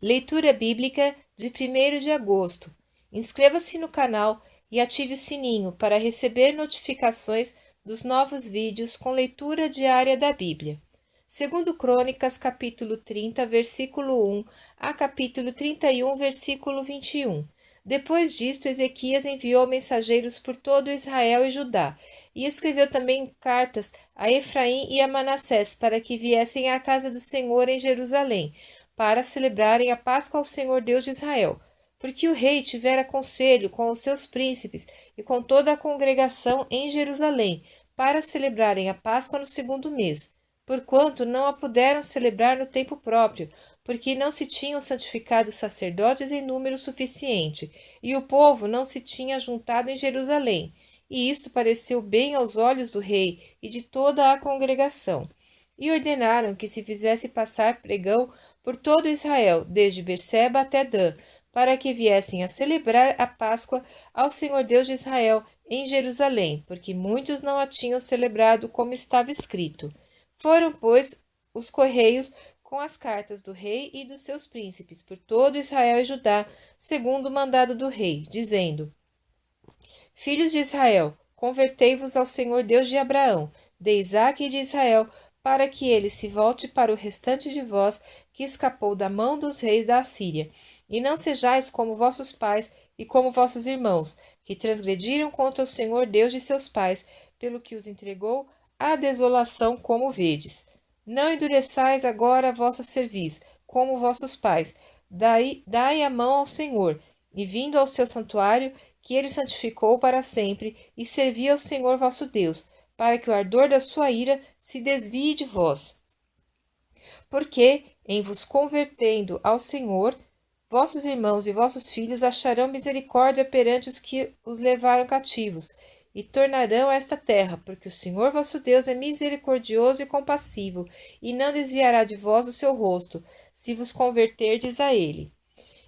Leitura bíblica de 1º de agosto. Inscreva-se no canal e ative o sininho para receber notificações dos novos vídeos com leitura diária da Bíblia. Segundo Crônicas, capítulo 30, versículo 1 a capítulo 31, versículo 21. Depois disto, Ezequias enviou mensageiros por todo Israel e Judá, e escreveu também cartas a Efraim e a Manassés para que viessem à casa do Senhor em Jerusalém, para celebrarem a Páscoa ao Senhor Deus de Israel, porque o rei tivera conselho com os seus príncipes e com toda a congregação em Jerusalém, para celebrarem a Páscoa no 2º mês, porquanto não a puderam celebrar no tempo próprio, porque não se tinham santificado os sacerdotes em número suficiente, e o povo não se tinha juntado em Jerusalém, e isto pareceu bem aos olhos do rei e de toda a congregação. E ordenaram que se fizesse passar pregão por todo Israel, desde Berseba até Dan, para que viessem a celebrar a Páscoa ao Senhor Deus de Israel em Jerusalém, porque muitos não a tinham celebrado como estava escrito. Foram, pois, os correios com as cartas do rei e dos seus príncipes por todo Israel e Judá, segundo o mandado do rei, dizendo: Filhos de Israel, convertei-vos ao Senhor Deus de Abraão, de Isaque e de Israel, para que ele se volte para o restante de vós que escapou da mão dos reis da Assíria, e não sejais como vossos pais e como vossos irmãos, que transgrediram contra o Senhor Deus de seus pais, pelo que os entregou à desolação, como vedes. Não endureçais agora a vossa cerviz, como vossos pais. Dai a mão ao Senhor, e vindo ao seu santuário, que ele santificou para sempre, e servi ao Senhor vosso Deus, para que o ardor da sua ira se desvie de vós. Porque, em vos convertendo ao Senhor, vossos irmãos e vossos filhos acharão misericórdia perante os que os levaram cativos, e tornarão a esta terra, porque o Senhor vosso Deus é misericordioso e compassivo, e não desviará de vós o seu rosto, se vos converterdes a ele.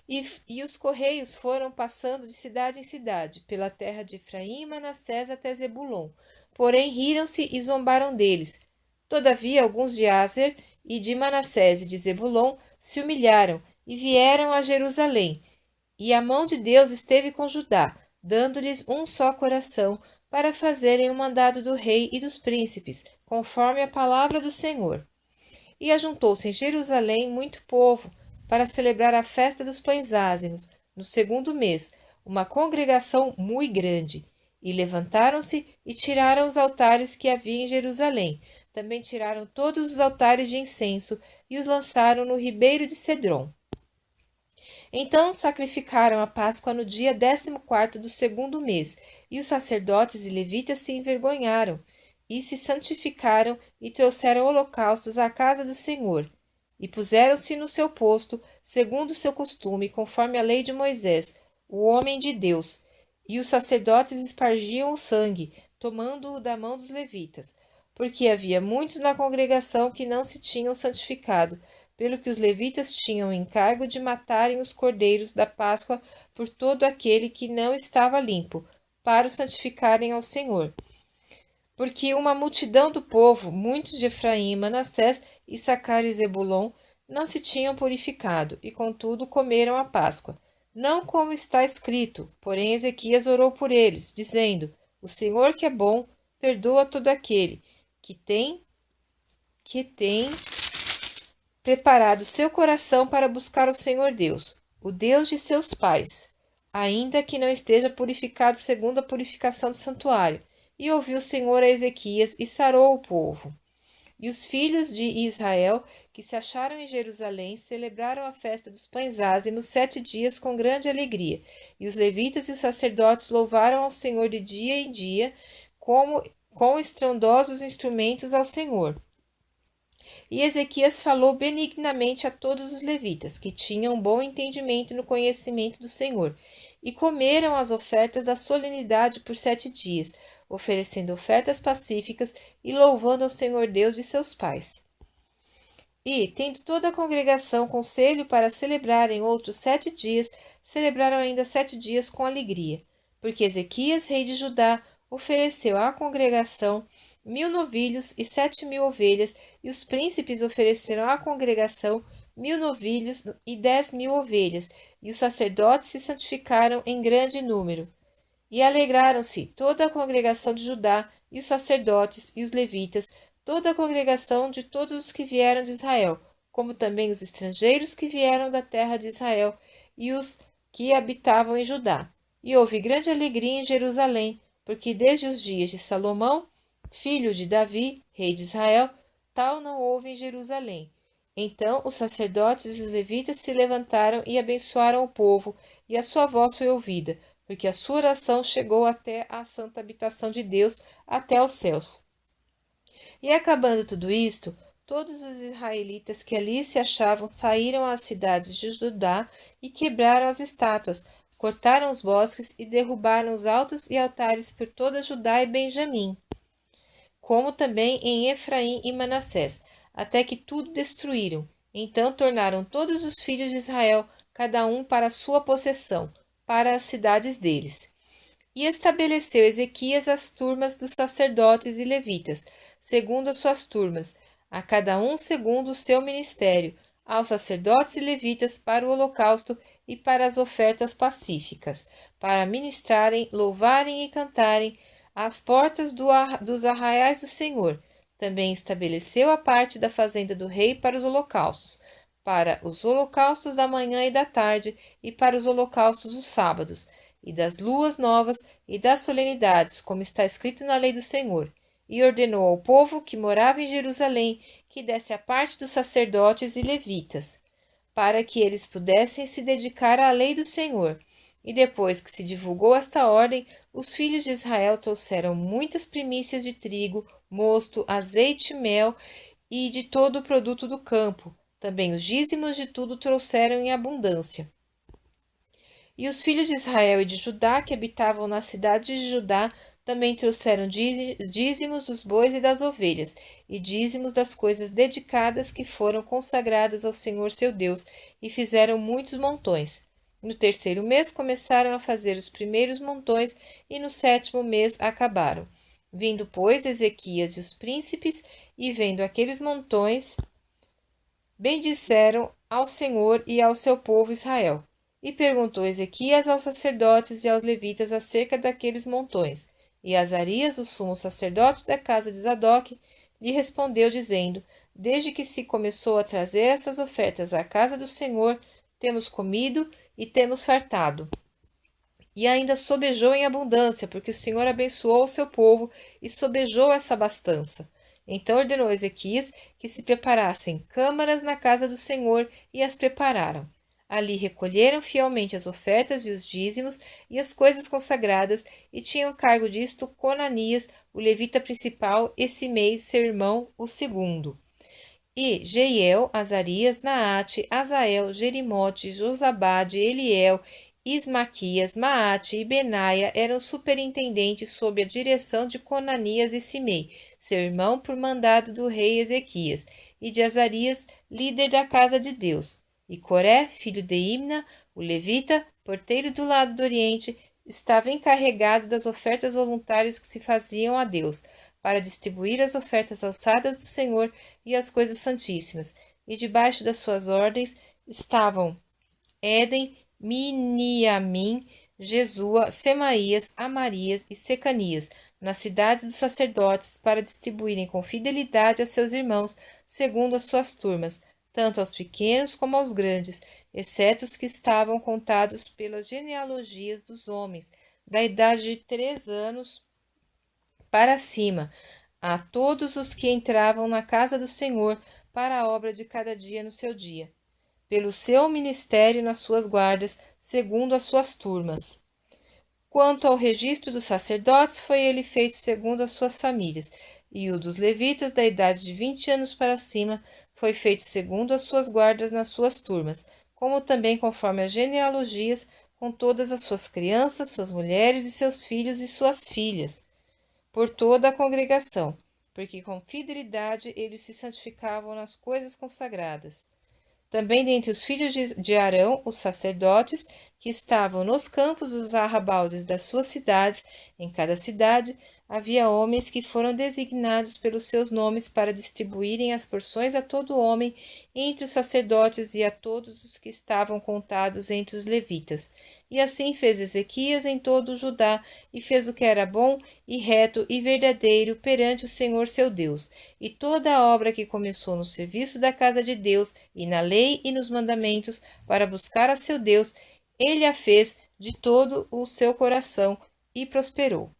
E os correios foram passando de cidade em cidade, pela terra de Efraim e Manassés até Zebulon. Porém riram-se e zombaram deles. Todavia alguns de Aser e de Manassés e de Zebulon se humilharam e vieram a Jerusalém. E a mão de Deus esteve com Judá, dando-lhes um só coração, para fazerem o mandado do rei e dos príncipes, conforme a palavra do Senhor. E ajuntou-se em Jerusalém muito povo, para celebrar a festa dos pães ázimos, no 2º mês, uma congregação muito grande. E levantaram-se e tiraram os altares que havia em Jerusalém. Também tiraram todos os altares de incenso e os lançaram no ribeiro de Cedron. Então sacrificaram a Páscoa no dia 14º do 2º mês, e os sacerdotes e levitas se envergonharam, e se santificaram, e trouxeram holocaustos à casa do Senhor. E puseram-se no seu posto, segundo o seu costume, conforme a lei de Moisés, o homem de Deus. E os sacerdotes espargiam o sangue, tomando-o da mão dos levitas, porque havia muitos na congregação que não se tinham santificado, pelo que os levitas tinham o encargo de matarem os cordeiros da Páscoa por todo aquele que não estava limpo, para o santificarem ao Senhor. Porque uma multidão do povo, muitos de Efraim e Manassés, Issacar e Zebulon, não se tinham purificado, e contudo comeram a Páscoa. Não como está escrito, porém Ezequias orou por eles, dizendo: O Senhor que é bom, perdoa todo aquele que tem preparado seu coração para buscar o Senhor Deus, o Deus de seus pais, ainda que não esteja purificado segundo a purificação do santuário. E ouviu o Senhor a Ezequias e sarou o povo. E os filhos de Israel, que se acharam em Jerusalém, celebraram a festa dos pães ázimos 7 dias com grande alegria. E os levitas e os sacerdotes louvaram ao Senhor de dia em dia, com estrondosos instrumentos ao Senhor. E Ezequias falou benignamente a todos os levitas, que tinham bom entendimento no conhecimento do Senhor, e comeram as ofertas da solenidade por 7 dias, oferecendo ofertas pacíficas e louvando ao Senhor Deus de seus pais. E, tendo toda a congregação conselho para celebrarem outros 7 dias, celebraram ainda 7 dias com alegria, porque Ezequias, rei de Judá, ofereceu à congregação 1000 novilhos e 7.000 ovelhas, e os príncipes ofereceram à congregação 1.000 novilhos e 10.000 ovelhas, e os sacerdotes se santificaram em grande número. E alegraram-se toda a congregação de Judá, e os sacerdotes, e os levitas, toda a congregação de todos os que vieram de Israel, como também os estrangeiros que vieram da terra de Israel, e os que habitavam em Judá. E houve grande alegria em Jerusalém, porque desde os dias de Salomão, filho de Davi, rei de Israel, tal não houve em Jerusalém. Então os sacerdotes e os levitas se levantaram e abençoaram o povo, e a sua voz foi ouvida, porque a sua oração chegou até a santa habitação de Deus, até aos céus. E acabando tudo isto, todos os israelitas que ali se achavam saíram às cidades de Judá e quebraram as estátuas, cortaram os bosques e derrubaram os altos e altares por toda Judá e Benjamim, como também em Efraim e Manassés, até que tudo destruíram. Então tornaram todos os filhos de Israel, cada um para a sua possessão, para as cidades deles. E estabeleceu Ezequias as turmas dos sacerdotes e levitas, segundo as suas turmas, a cada um segundo o seu ministério, aos sacerdotes e levitas para o holocausto e para as ofertas pacíficas, para ministrarem, louvarem e cantarem às portas dos arraiais do Senhor. Também estabeleceu a parte da fazenda do rei para os holocaustos da manhã e da tarde, e para os holocaustos dos sábados, e das luas novas e das solenidades, como está escrito na lei do Senhor. E ordenou ao povo que morava em Jerusalém que desse a parte dos sacerdotes e levitas, para que eles pudessem se dedicar à lei do Senhor. E depois que se divulgou esta ordem, os filhos de Israel trouxeram muitas primícias de trigo, mosto, azeite, mel e de todo o produto do campo. Também os dízimos de tudo trouxeram em abundância. E os filhos de Israel e de Judá, que habitavam nas cidades de Judá, também trouxeram dízimos dos bois e das ovelhas, e dízimos das coisas dedicadas que foram consagradas ao Senhor seu Deus, e fizeram muitos montões. No terceiro mês começaram a fazer os primeiros montões, e no sétimo mês acabaram. Vindo, pois, Ezequias e os príncipes, e vendo aqueles montões, bendisseram ao Senhor e ao seu povo Israel. E perguntou Ezequias aos sacerdotes e aos levitas acerca daqueles montões. E Azarias, o sumo sacerdote da casa de Zadok, lhe respondeu, dizendo: Desde que se começou a trazer essas ofertas à casa do Senhor, temos comido e temos fartado. E ainda sobejou em abundância, porque o Senhor abençoou o seu povo e sobejou essa abastança. Então ordenou Ezequias que se preparassem câmaras na casa do Senhor, e as prepararam. Ali recolheram fielmente as ofertas e os dízimos e as coisas consagradas, e tinham cargo disto Conanias, o levita principal, e Simei, seu irmão, o segundo. E Jeiel, Azarias, Naate, Azael, Jerimote, Josabade, Eliel, Ismaquias, Maate e Benaia eram superintendentes sob a direção de Conanias e Simei, seu irmão, por mandado do rei Ezequias, e de Azarias, líder da casa de Deus. E Coré, filho de Imna, o levita, porteiro do lado do oriente, estava encarregado das ofertas voluntárias que se faziam a Deus, para distribuir as ofertas alçadas do Senhor e as coisas santíssimas. E debaixo das suas ordens estavam Éden, Miniamim, Jesua, Semaías, Amarias e Secanias, nas cidades dos sacerdotes, para distribuírem com fidelidade a seus irmãos, segundo as suas turmas, tanto aos pequenos como aos grandes, exceto os que estavam contados pelas genealogias dos homens, da idade de 3 anos para cima, a todos os que entravam na casa do Senhor para a obra de cada dia no seu dia, pelo seu ministério nas suas guardas, segundo as suas turmas. Quanto ao registro dos sacerdotes, foi ele feito segundo as suas famílias, e o dos levitas da idade de 20 anos para cima foi feito segundo as suas guardas nas suas turmas, como também conforme as genealogias, com todas as suas crianças, suas mulheres e seus filhos e suas filhas, por toda a congregação, porque com fidelidade eles se santificavam nas coisas consagradas. Também dentre os filhos de Arão, os sacerdotes, que estavam nos campos dos arrabaldes das suas cidades, em cada cidade, havia homens que foram designados pelos seus nomes para distribuírem as porções a todo homem entre os sacerdotes e a todos os que estavam contados entre os levitas. E assim fez Ezequias em todo o Judá, e fez o que era bom e reto e verdadeiro perante o Senhor seu Deus. E toda a obra que começou no serviço da casa de Deus, e na lei e nos mandamentos, para buscar a seu Deus, ele a fez de todo o seu coração e prosperou.